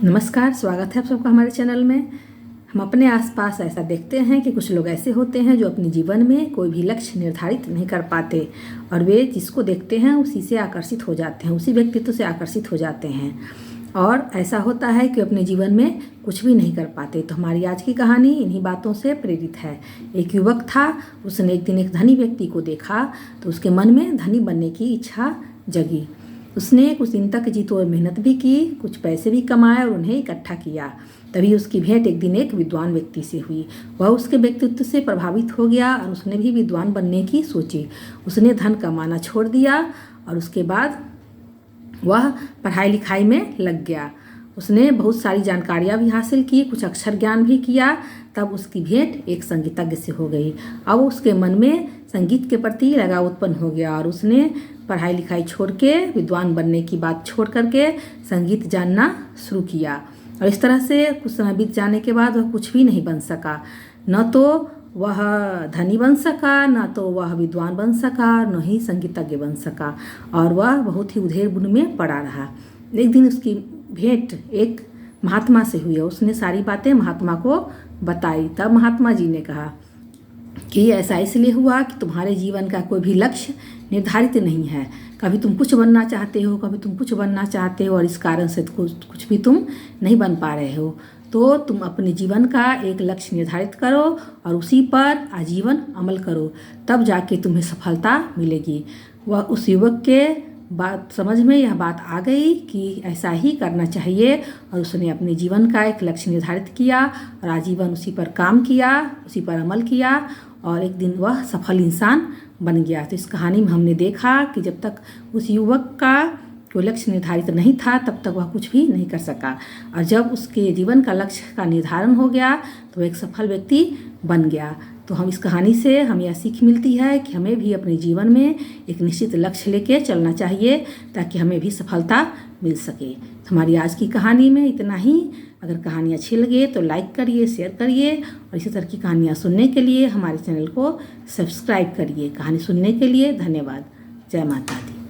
नमस्कार, स्वागत है आप सबका हमारे चैनल में। हम अपने आसपास ऐसा देखते हैं कि कुछ लोग ऐसे होते हैं जो अपने जीवन में कोई भी लक्ष्य निर्धारित नहीं कर पाते और वे जिसको देखते हैं उसी से आकर्षित हो जाते हैं, उसी व्यक्तित्व से आकर्षित हो जाते हैं। और ऐसा होता है कि अपने जीवन में कुछ भी नहीं कर पाते। तो हमारी आज की कहानी इन्हीं बातों से प्रेरित है। एक युवक था, उसने एक दिन एक धनी व्यक्ति को देखा तो उसके मन में धनी बनने की इच्छा जगी। उसने कुछ दिन तक जी तोड़ मेहनत भी की, कुछ पैसे भी कमाए और उन्हें इकट्ठा किया। तभी उसकी भेंट एक दिन एक विद्वान व्यक्ति से हुई। वह उसके व्यक्तित्व से प्रभावित हो गया और उसने भी विद्वान बनने की सोची। उसने धन कमाना छोड़ दिया और उसके बाद वह पढ़ाई लिखाई में लग गया। उसने बहुत सारी जानकारियाँ भी हासिल की, कुछ अक्षर ज्ञान भी किया। तब उसकी भेंट एक संगीतज्ञ से हो गई। अब उसके मन में संगीत के प्रति लगाव उत्पन्न हो गया और उसने पढ़ाई लिखाई छोड़ के विद्वान बनने की बात छोड़ करके संगीत जानना शुरू किया। और इस तरह से कुछ समय बीत जाने के बाद वह कुछ भी नहीं बन सका। न तो वह धनी बन सका, न तो वह विद्वान बन सका, न ही संगीतज्ञ बन सका और वह बहुत ही उधेड़ बुन में पड़ा रहा। एक दिन उसकी भेंट एक महात्मा से हुई। उसने सारी बातें महात्मा को बताई। तब महात्मा जी ने कहा कि ऐसा इसलिए हुआ कि तुम्हारे जीवन का कोई भी लक्ष्य निर्धारित नहीं है। कभी तुम कुछ बनना चाहते हो, कभी तुम कुछ बनना चाहते हो और इस कारण से कुछ भी तुम नहीं बन पा रहे हो। तो तुम अपने जीवन का एक लक्ष्य निर्धारित करो और उसी पर आजीवन अमल करो, तब जाके तुम्हें सफलता मिलेगी। वह उस युवक के बात समझ में यह बात आ गई कि ऐसा ही करना चाहिए और उसने अपने जीवन का एक लक्ष्य निर्धारित किया और आजीवन उसी पर काम किया, उसी पर अमल किया और एक दिन वह सफल इंसान बन गया। तो इस कहानी में हमने देखा कि जब तक उस युवक का कोई लक्ष्य निर्धारित नहीं था तब तक वह कुछ भी नहीं कर सका और जब उसके जीवन का लक्ष्य का निर्धारण हो गया तो वह एक सफल व्यक्ति बन गया। तो हम इस कहानी से हमें यह सीख मिलती है कि हमें भी अपने जीवन में एक निश्चित लक्ष्य लेके चलना चाहिए ताकि हमें भी सफलता मिल सके। तो हमारी आज की कहानी में इतना ही। अगर कहानी अच्छी लगे तो लाइक करिए, शेयर करिए और इसी तरह की कहानियाँ सुनने के लिए हमारे चैनल को सब्सक्राइब करिए। कहानी सुनने के लिए धन्यवाद। जय माता दी।